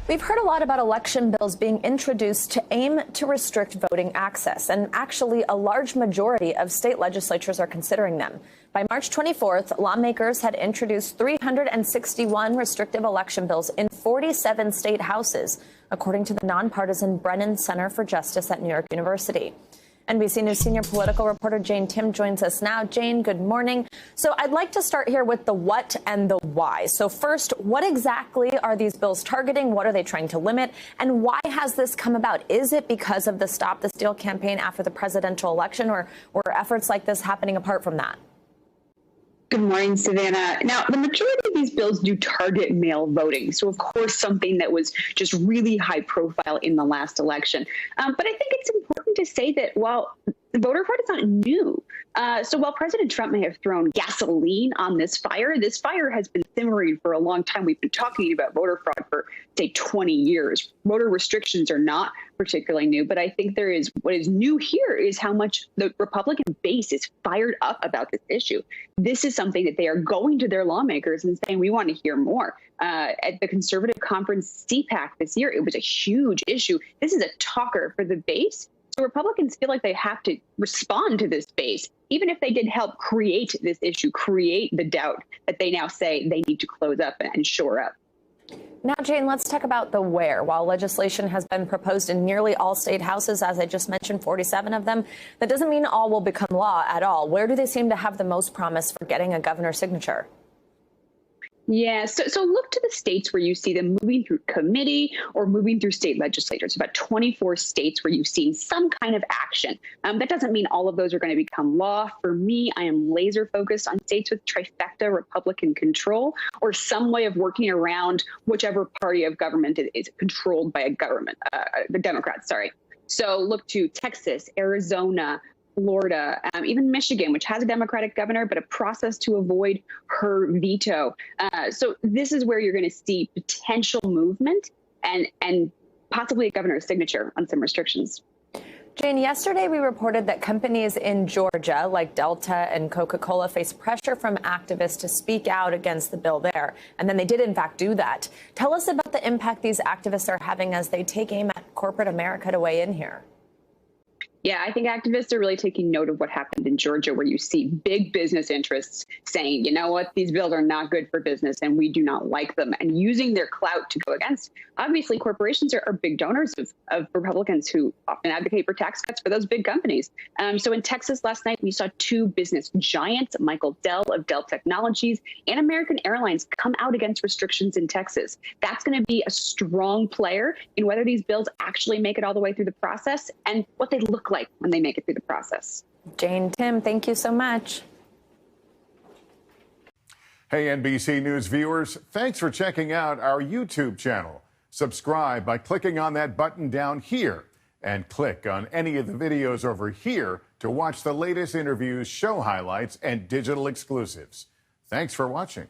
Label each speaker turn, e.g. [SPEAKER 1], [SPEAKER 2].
[SPEAKER 1] We've heard a lot about election bills being introduced to aim to restrict voting access, and actually a large majority of state legislatures are considering them. By March 24th, lawmakers had introduced 361 restrictive election bills in 47 state houses, according to the nonpartisan Brennan Center for Justice at New York University. NBC News senior political reporter Jane Timm joins us now. Jane, good morning. So I'd like to start here with the what and the why. So first, what exactly are these bills targeting? What are they trying to limit? And why has this come about? Is it because of the Stop the Steal campaign after the presidential election, or were efforts like this happening apart from that?
[SPEAKER 2] Good morning, Savannah. Now, the majority of these bills do target mail voting. So, of course, something that was just really high profile in the last election. But I think it's important to say that while the voter fraud is not new, so while President Trump may have thrown gasoline on this fire has been simmering for a long time. We've been talking about voter fraud for, say, 20 years. Voter restrictions are not particularly new, but I think what is new here is how much the Republican base is fired up about this issue. This is something that they are going to their lawmakers and saying, we want to hear more. At the conservative conference CPAC this year, it was a huge issue. This is a talker for the base. So Republicans feel like they have to respond to this base, even if they did help create this issue, create the doubt that they now say they need to close up and shore up.
[SPEAKER 1] Now, Jane, let's talk about the where. While legislation has been proposed in nearly all state houses, as I just mentioned, 47 of them, that doesn't mean all will become law at all. Where do they seem to have the most promise for getting a governor's signature?
[SPEAKER 2] Yeah, so look to the states where you see them moving through committee or moving through state legislatures. About 24 states where you've seen some kind of action. That doesn't mean all of those are going to become law. For me, I am laser focused on states with trifecta Republican control or some way of working around whichever party of government is controlled by the Democrats, sorry. So look to Texas, Arizona, Florida, even Michigan, which has a Democratic governor, but a process to avoid her veto. So this is where you're going to see potential movement and possibly a governor's signature on some restrictions.
[SPEAKER 1] Jane, yesterday we reported that companies in Georgia, like Delta and Coca-Cola, face pressure from activists to speak out against the bill there. And then they did, in fact, do that. Tell us about the impact these activists are having as they take aim at corporate America to weigh in here.
[SPEAKER 2] Yeah, I think activists are really taking note of what happened in Georgia, where you see big business interests saying, you know what, these bills are not good for business and we do not like them, and using their clout to go against. Obviously, corporations are big donors of Republicans who often advocate for tax cuts for those big companies. So in Texas last night, we saw two business giants, Michael Dell of Dell Technologies and American Airlines, come out against restrictions in Texas. That's going to be a strong player in whether these bills actually make it all the way through the process and what they look like when they make it through the process.
[SPEAKER 1] Jane Timm, thank you so much.
[SPEAKER 3] Hey, NBC News viewers, thanks for checking out our YouTube channel. Subscribe by clicking on that button down here and click on any of the videos over here to watch the latest interviews, show highlights, and digital exclusives. Thanks for watching.